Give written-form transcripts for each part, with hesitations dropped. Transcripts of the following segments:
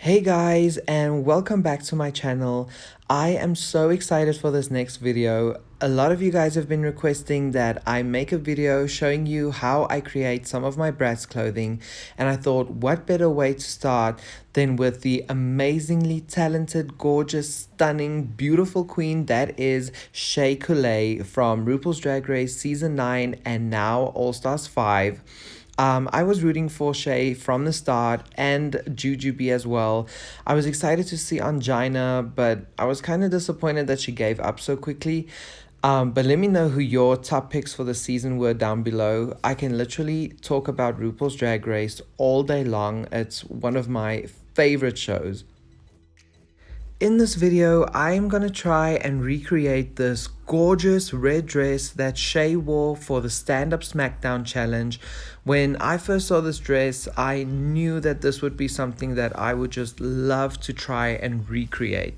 Hey guys, and welcome back to my channel. I am so excited for this next video. A lot of you guys have been requesting that I make a video showing you how I create some of my Bratz clothing, and I thought what better way to start than with the amazingly talented, gorgeous, stunning, beautiful queen that is Shea Couleé from RuPaul's Drag Race Season 9 and now All Stars 5. I was rooting for Shea from the start and Jujubee as well. I was excited to see Angina, but I was kind of disappointed that she gave up so quickly. But let me know who your top picks for the season were down below. I can literally talk about RuPaul's Drag Race all day long. It's one of my favorite shows. In this video, I am going to try and recreate this gorgeous red dress that Shea wore for the stand-up Smackdown challenge. When I first saw this dress, I knew that this would be something that I would just love to try and recreate.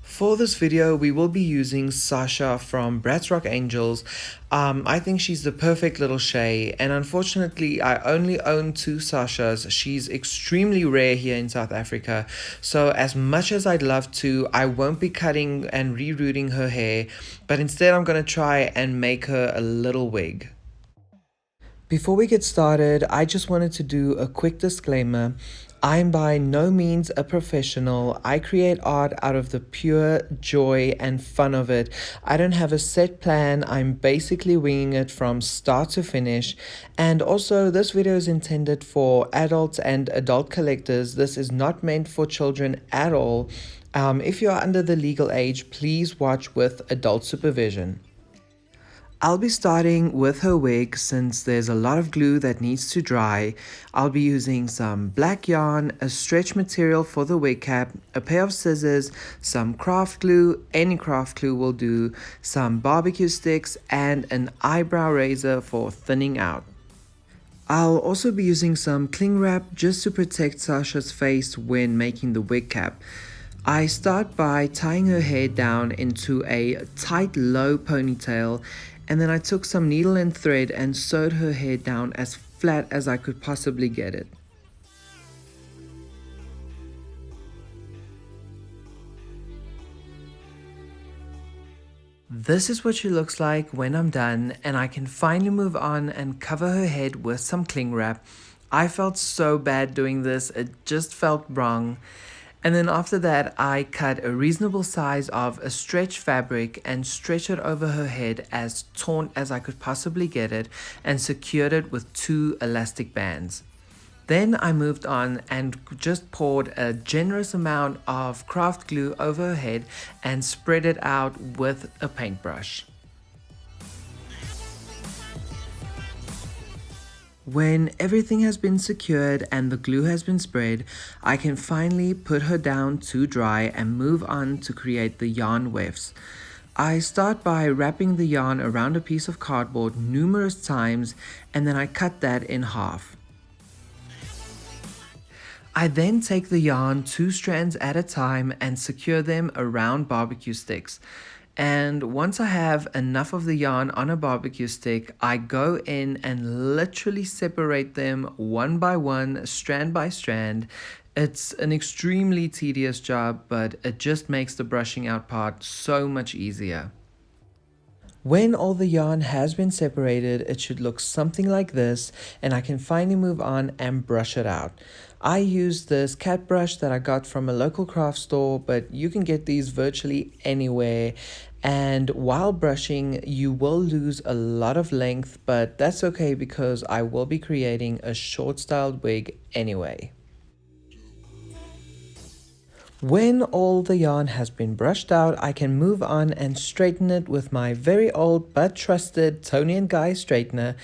For this video, we will be using Sasha from Bratz Rock Angels. I think she's the perfect little Shea, and unfortunately, I only own two Sashas. She's extremely rare here in South Africa, so as much as I'd love to, I won't be cutting and rerouting her hair, but instead I'm going to try and make her a little wig. Before we get started, I just wanted to do a quick disclaimer. I'm by no means a professional. I create art out of the pure joy and fun of it. I don't have a set plan. I'm basically winging it from start to finish. And also, this video is intended for adults and adult collectors. This is not meant for children at all. If you're under the legal age, please watch with adult supervision. I'll be starting with her wig since there's a lot of glue that needs to dry. I'll be using some black yarn, a stretch material for the wig cap, a pair of scissors, some craft glue, any craft glue will do, some barbecue sticks, and an eyebrow razor for thinning out. I'll also be using some cling wrap just to protect Sasha's face when making the wig cap. I start by tying her hair down into a tight low ponytail, and then I took some needle and thread and sewed her hair down as flat as I could possibly get it. This is what she looks like when I'm done, and I can finally move on and cover her head with some cling wrap. I felt so bad doing this, it just felt wrong. And then after that, I cut a reasonable size of a stretch fabric and stretched it over her head as taut as I could possibly get it and secured it with 2 elastic bands. Then I moved on and just poured a generous amount of craft glue over her head and spread it out with a paintbrush. When everything has been secured and the glue has been spread, I can finally put her down to dry and move on to create the yarn wefts. I start by wrapping the yarn around a piece of cardboard numerous times, and then I cut that in half. I then take the yarn 2 strands at a time and secure them around barbecue sticks. And once I have enough of the yarn on a barbecue stick, I go in and literally separate them one by one, strand by strand. It's an extremely tedious job, but it just makes the brushing out part so much easier. When all the yarn has been separated, it should look something like this, and I can finally move on and brush it out. I use this cat brush that I got from a local craft store, but you can get these virtually anywhere. And while brushing, you will lose a lot of length, but that's okay because I will be creating a short styled wig anyway. When all the yarn has been brushed out, I can move on and straighten it with my very old but trusted Tony & Guy straightener.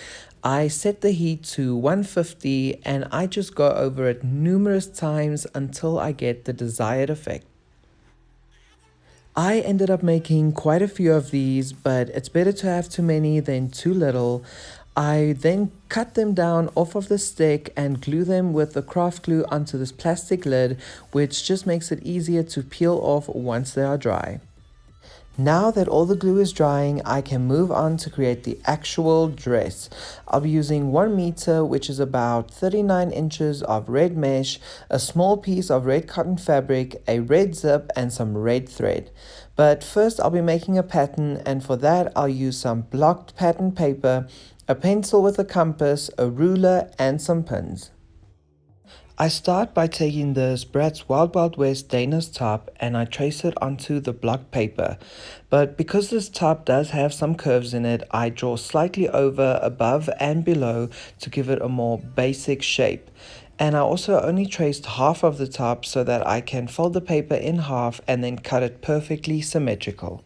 I set the heat to 150 and I just go over it numerous times until I get the desired effect. I ended up making quite a few of these, but it's better to have too many than too little. I then cut them down off of the stick and glue them with the craft glue onto this plastic lid, which just makes it easier to peel off once they are dry. Now that all the glue is drying, I can move on to create the actual dress. I'll be using 1 meter, which is about 39 inches of red mesh, a small piece of red cotton fabric, a red zip, and some red thread. But first I'll be making a pattern, and for that I'll use some blocked pattern paper, a pencil with a compass, a ruler, and some pins. I start by taking this Bratz Wild Wild West Dana's top and I trace it onto the block paper. But because this top does have some curves in it, I draw slightly over, above and below to give it a more basic shape. And I also only traced half of the top so that I can fold the paper in half and then cut it perfectly symmetrical.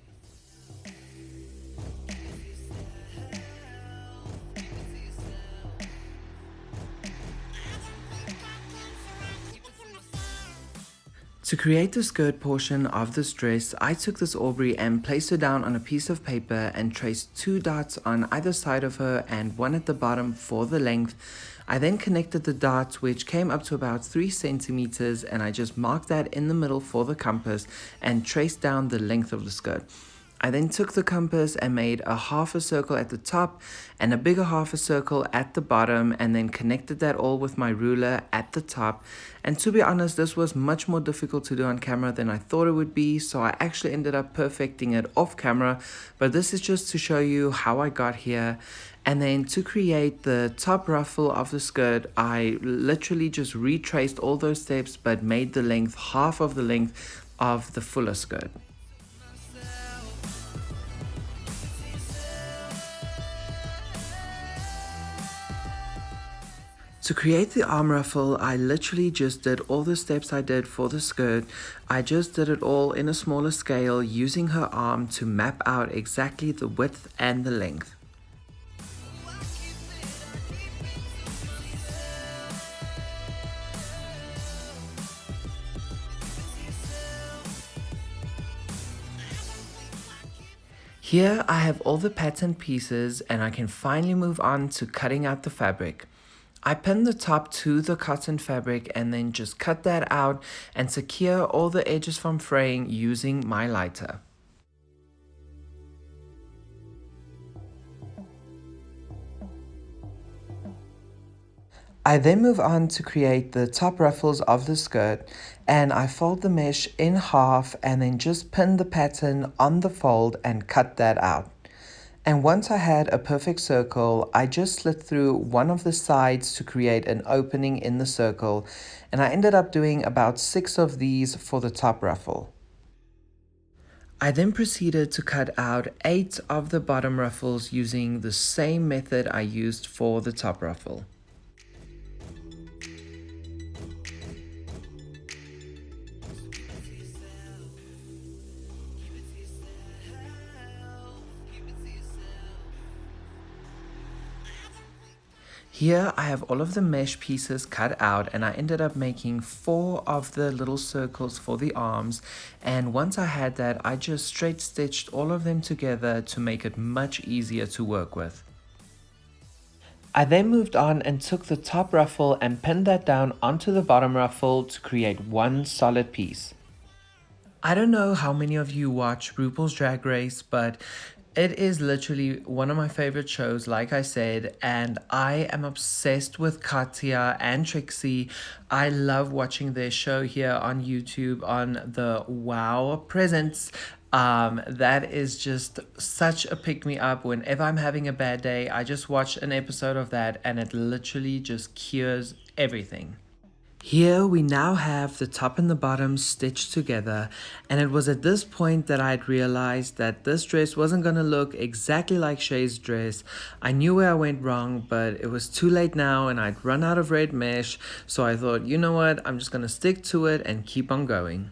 To create the skirt portion of this dress, I took this Aubrey and placed her down on a piece of paper and traced 2 dots on either side of her and 1 at the bottom for the length. I then connected the dots, which came up to about 3 centimeters, and I just marked that in the middle for the compass and traced down the length of the skirt. I then took the compass and made a half a circle at the top and a bigger half a circle at the bottom, and then connected that all with my ruler at the top. And to be honest, this was much more difficult to do on camera than I thought it would be, so I actually ended up perfecting it off camera, but this is just to show you how I got here. And then to create the top ruffle of the skirt, I literally just retraced all those steps but made the length half of the length of the fuller skirt. To create the arm ruffle, I literally just did all the steps I did for the skirt. I just did it all in a smaller scale using her arm to map out exactly the width and the length. Here I have all the pattern pieces and I can finally move on to cutting out the fabric. I pinned the top to the cotton fabric and then just cut that out and secure all the edges from fraying using my lighter. I then move on to create the top ruffles of the skirt, and I fold the mesh in half and then just pin the pattern on the fold and cut that out. And once I had a perfect circle, I just slit through one of the sides to create an opening in the circle, and I ended up doing about 6 of these for the top ruffle. I then proceeded to cut out 8 of the bottom ruffles using the same method I used for the top ruffle. Here I have all of the mesh pieces cut out, and I ended up making 4 of the little circles for the arms, and once I had that I just straight stitched all of them together to make it much easier to work with. I then moved on and took the top ruffle and pinned that down onto the bottom ruffle to create one solid piece. I don't know how many of you watch RuPaul's Drag Race, but it is literally one of my favorite shows, like I said, and I am obsessed with Katya and Trixie. I love watching their show here on YouTube on the Wow Presents. That is just such a pick-me-up. Whenever I'm having a bad day, I just watch an episode of that and it literally just cures everything. Here we now have the top and the bottom stitched together, and it was at this point that I'd realized that this dress wasn't gonna look exactly like Shea's dress. I knew where I went wrong, but it was too late now and I'd run out of red mesh, so I thought, you know what, I'm just gonna stick to it and keep on going.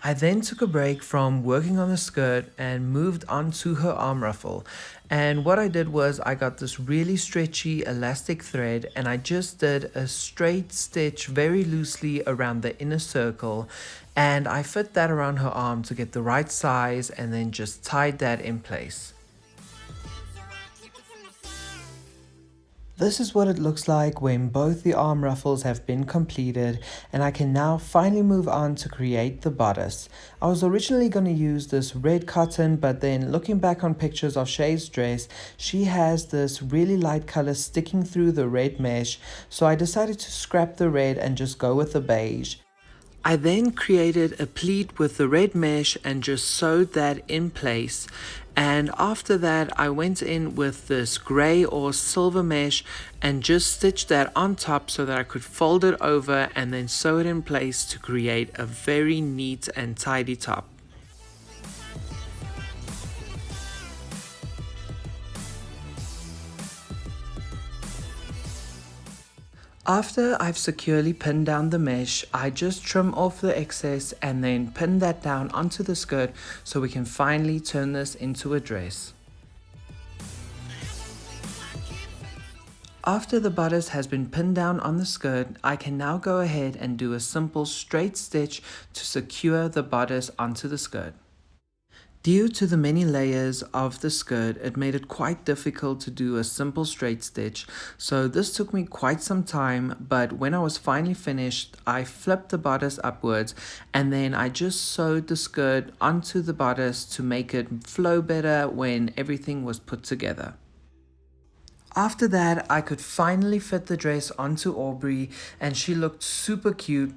I then took a break from working on the skirt and moved on to her arm ruffle. And what I did was I got this really stretchy elastic thread and I just did a straight stitch very loosely around the inner circle, and I fit that around her arm to get the right size and then just tied that in place. This is what it looks like when both the arm ruffles have been completed, and I can now finally move on to create the bodice. I was originally going to use this red cotton, but then looking back on pictures of Shea's dress, she has this really light color sticking through the red mesh, so I decided to scrap the red and just go with the beige. I then created a pleat with the red mesh and just sewed that in place, and after that I went in with this grey or silver mesh and just stitched that on top so that I could fold it over and then sew it in place to create a very neat and tidy top. After I've securely pinned down the mesh, I just trim off the excess and then pin that down onto the skirt so we can finally turn this into a dress. After the bodice has been pinned down on the skirt, I can now go ahead and do a simple straight stitch to secure the bodice onto the skirt. Due to the many layers of the skirt, it made it quite difficult to do a simple straight stitch, so this took me quite some time, but when I was finally finished, I flipped the bodice upwards and then I just sewed the skirt onto the bodice to make it flow better when everything was put together. After that, I could finally fit the dress onto Aubrey and she looked super cute.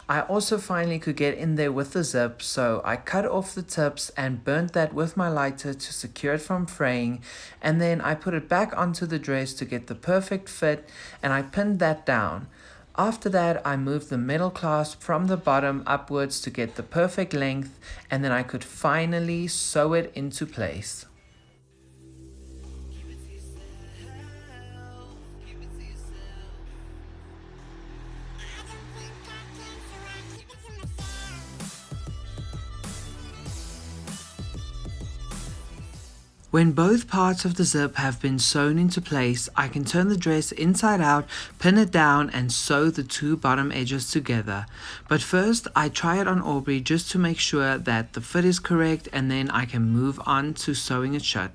I also finally could get in there with the zip, so I cut off the tips and burnt that with my lighter to secure it from fraying, and then I put it back onto the dress to get the perfect fit and I pinned that down. After that, I moved the metal clasp from the bottom upwards to get the perfect length, and then I could finally sew it into place. When both parts of the zip have been sewn into place, I can turn the dress inside out, pin it down and sew the two bottom edges together. But first, I try it on Aubrey just to make sure that the fit is correct, and then I can move on to sewing it shut.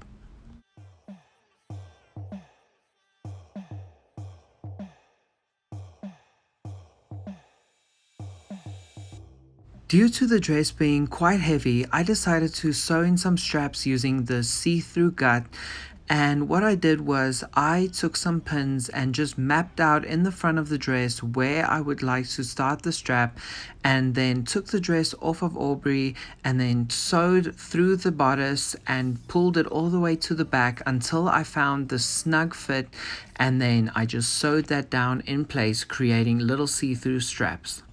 Due to the dress being quite heavy, I decided to sew in some straps using the see-through gut, and what I did was I took some pins and just mapped out in the front of the dress where I would like to start the strap, and then took the dress off of Aubrey and then sewed through the bodice and pulled it all the way to the back until I found the snug fit, and then I just sewed that down in place, creating little see-through straps.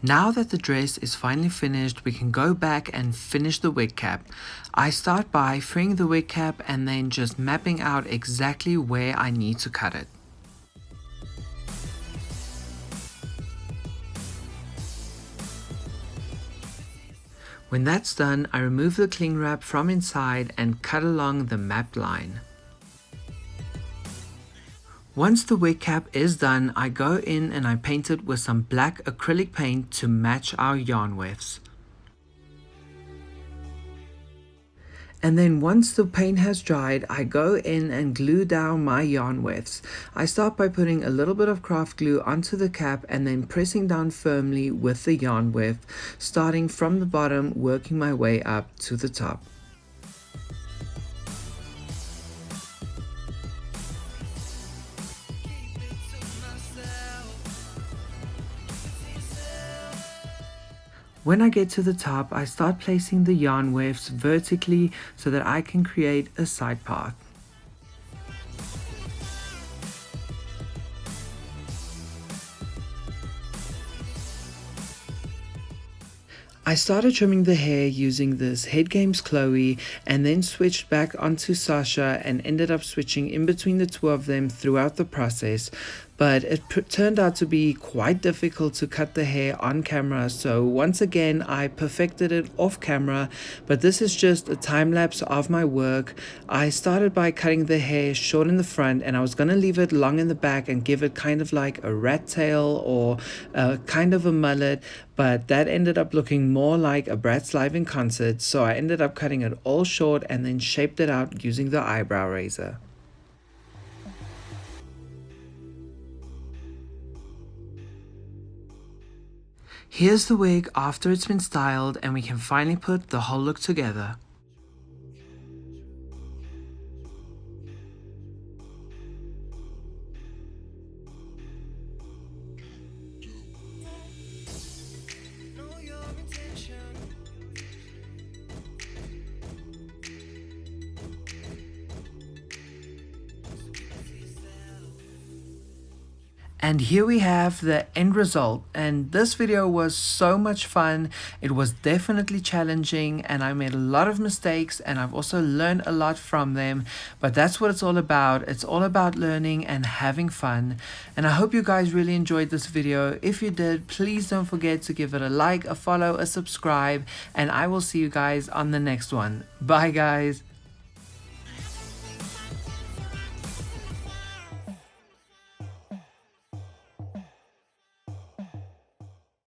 Now that the dress is finally finished, we can go back and finish the wig cap. I start by freeing the wig cap and then just mapping out exactly where I need to cut it. When that's done, I remove the cling wrap from inside and cut along the mapped line. Once the wig cap is done, I go in and I paint it with some black acrylic paint to match our yarn wefts. And then once the paint has dried, I go in and glue down my yarn wefts. I start by putting a little bit of craft glue onto the cap and then pressing down firmly with the yarn weft, starting from the bottom, working my way up to the top. When I get to the top, I start placing the yarn wefts vertically so that I can create a side path. I started trimming the hair using this Head Games Chloe and then switched back onto Sasha and ended up switching in between the two of them throughout the process. but it turned out to be quite difficult to cut the hair on camera. So once again, I perfected it off camera, but this is just a time lapse of my work. I started by cutting the hair short in the front, and I was gonna leave it long in the back and give it kind of like a rat tail or kind of a mullet, but that ended up looking more like a Bratz live in concert. So I ended up cutting it all short and then shaped it out using the eyebrow razor. Here's the wig after it's been styled, and we can finally put the whole look together. And here we have the end result, and this video was so much fun. It was definitely challenging and I made a lot of mistakes, and I've also learned a lot from them, but that's what it's all about. It's all about learning and having fun. And I hope you guys really enjoyed this video. If you did, please don't forget to give it a like, a follow, a subscribe, and I will see you guys on the next one. Bye guys.